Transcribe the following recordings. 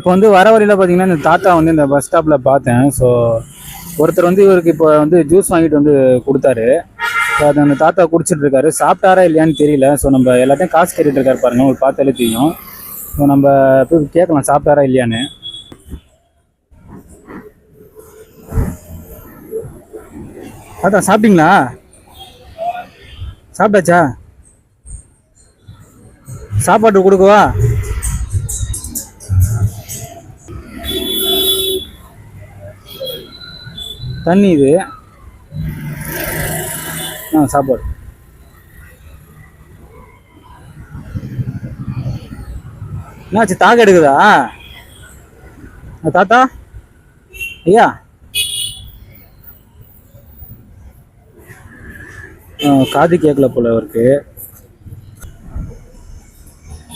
இப்போ வந்து வர வழியில் பார்த்தீங்கன்னா இந்த தாத்தா வந்து இந்த பஸ் ஸ்டாப்பில் பார்த்தேன். ஸோ ஒருத்தர் வந்து இவருக்கு இப்போ வந்து ஜூஸ் வாங்கிட்டு வந்து கொடுத்தாரு. ஸோ அது அந்த தாத்தா குடிச்சிட்டு இருக்காரு. சாப்பிட்டாரா இல்லையான்னு தெரியல. ஸோ நம்ம எல்லாத்தையும் காசு கேட்டுட்டு இருக்காரு பாருங்க, உங்களுக்கு பார்த்தாலே தெரியும். ஸோ நம்ம போய் கேட்கலாம் சாப்பிட்டாரா இல்லையான்னு. தாத்தா சாப்பிட்டீங்களா? சாப்பிட்டாச்சா? சாப்பாடு கொடுக்கவா? தண்ணி இது. சாப்பாடு. என்னாச்சு, தாக எடுக்குதா தாத்தா? ஐயா காது கேட்கல போல அவருக்கு.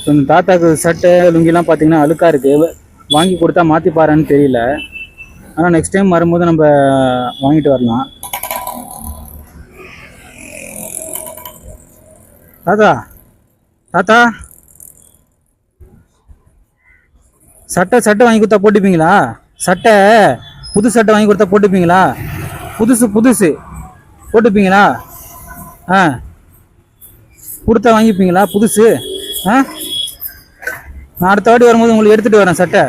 இந்த தாத்தாக்கு சட்டை லுங்கிலாம் பார்த்தீங்கன்னா அழுக்கா இருக்கு. வாங்கி கொடுத்தா மாற்றி பாருன்னு தெரியல. ஆனால் நெக்ஸ்ட் டைம் வரும்போது நம்ம வாங்கிட்டு வரலாம். தாத்தா தாத்தா சட்டை வாங்கி கொடுத்தா போட்டுப்பீங்களா? சட்டை புது சட்டை வாங்கி கொடுத்தா போட்டுப்பீங்களா? புதுசு போட்டுப்பீங்களா? கொடுத்தா வாங்கிப்பீங்களா புதுசு? நான் அடுத்த வாட்டி வரும்போது உங்களுக்கு எடுத்துட்டு வரேன் சட்டை.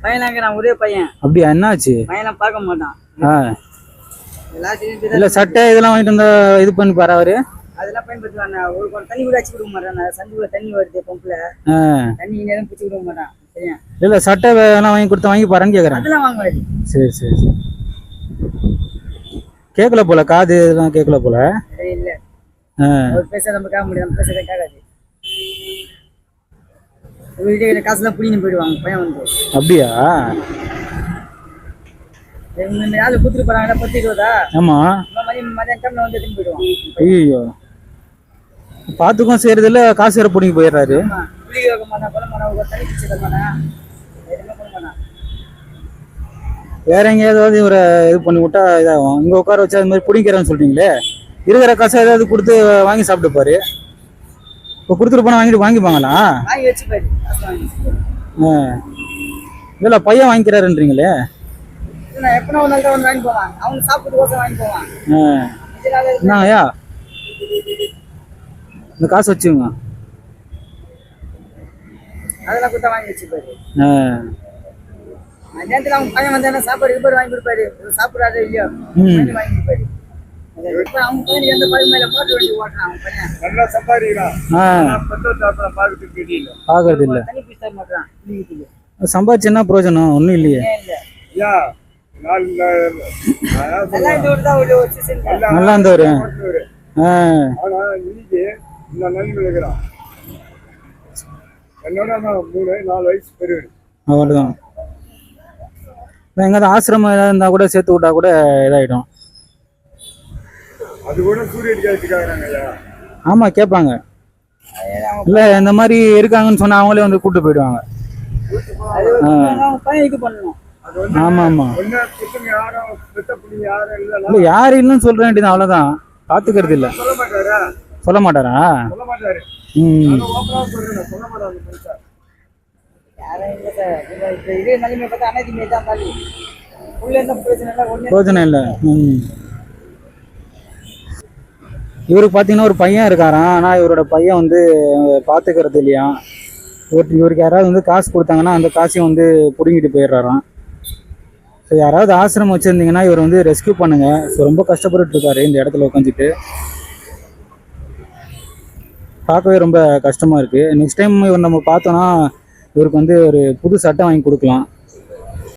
பையனாங்க, நான் ஒரே பையன். அப்படியா? என்னாச்சு? பையனை பார்க்க மாட்டான். இல்ல சட்டை இதெல்லாம் வாங்கிட்டு வந்தா இது பண்ணி பாரு அவரு. அதெல்லாம் பயன்படுத்துவாங்க. ஒரு தண்ணி கூட அடிச்சு கொடுக்க மாட்டான். சந்துக்குள்ள தண்ணி வருது பம்புல, தண்ணி நேரம் பிடிச்சி கொடுக்க மாட்டான். சரியா? இல்ல சட்டை வேணா வாங்கி கொடுத்தா வாங்கி பாருன்னு கேக்குறேன். அதெல்லாம் வாங்குவாரு. சரி கேட்கல போல, காது இதெல்லாம் கேட்கல போல. இல்ல பேச நம்ம கேட்க முடியாது, நம்ம பேசுறத கேட்காது. வீட்டுக்கு காசுலாம் புடிங்கன்னு போயிடுவாங்க பையன் வந்து. அப்படியா? யாரு குத்துட்டு போறாங்க 10-20. ஆமா, மதியம் டைம்ல வந்து எடுத்துட்டு போயிடுவான். ஐயோ, பாத்துக்கும் செய்யறது இல்ல, காசு வேற பிடிங்கி போயிடுறாரு. வேற எங்கேயாவது இவரை இது பண்ணி விட்டா இதாகும். இங்க உட்கார வச்சா அது மாதிரி பிடிக்கிறேன்னு சொல்றீங்களே, இருக்கிற காசை ஏதாவது கொடுத்து வாங்கி சாப்பிட்டு. இப்போ கொடுத்துட்டு போனா வாங்கிப்பாங்களா? இல்ல பையன் வாங்கிக்கிறாருன்றீங்களே. என்னங்கய்யா இந்த காசு வச்சுங்க. அதெல்லாம் கொடுத்தா வாங்கி வச்சுப்பாரு. நேரத்துல அவங்க பையன் வந்தா சாப்பாடு இது வாங்கி கொடுப்பாரு. சாப்பிடாத இல்லையோ வாங்கி கொடுப்பாரு. அவங்க பையனுக்கு எந்த பையன் மேல மாட்டு வண்டி ஓட்டுறான். அவங்க பையன் நல்லா சம்பாதிக்கிறான். பாக்குறது இல்ல, தனி பீஸ் தர மாட்டான். சம்பாதிச்சு என்ன பிரயோஜனம்? ஒண்ணும் இல்லையே. நல்லா இருந்தவரு. அவ்வளவுதான். எங்காவது ஆசிரமம் ஏதாவது இருந்தா கூட சேர்த்து விட்டா கூட இதாயிடும். ஆமா கேட்பாங்க. இல்ல இந்த மாதிரி இருக்காங்கன்னு சொன்னா அவங்களே வந்து கூட்டு போயிடுவாங்க. ஆமா இல்ல யாரு இல்லன்னு சொல்ற வேண்டியது, அவ்வளவுதான். பாத்துக்கிறது இல்ல. சொல்ல மாட்டாரா? பிரயோஜனம் இல்ல. இவருக்கு பாத்தீங்கன்னா ஒரு பையன் இருக்காராம். ஆனா இவரோட பையன் வந்து பாத்துக்கிறது இல்லையா. இவருக்கு யாராவது வந்து காசு கொடுத்தாங்கன்னா அந்த காசையும் வந்து பிடுங்கிட்டு போயிடுறாராம். ஸோ யாராவது ஆசிரமம் வச்சுருந்தீங்கன்னா இவர் வந்து ரெஸ்கியூ பண்ணுங்க. ஸோ ரொம்ப கஷ்டப்பட்டு இருக்காரு இந்த இடத்துல உட்காந்துட்டு. பார்க்கவே ரொம்ப கஷ்டமாக இருக்குது. நெக்ஸ்ட் டைம் இவர் நம்ம பார்த்தோன்னா இவருக்கு வந்து ஒரு புது சட்டை வாங்கி கொடுக்கலாம்.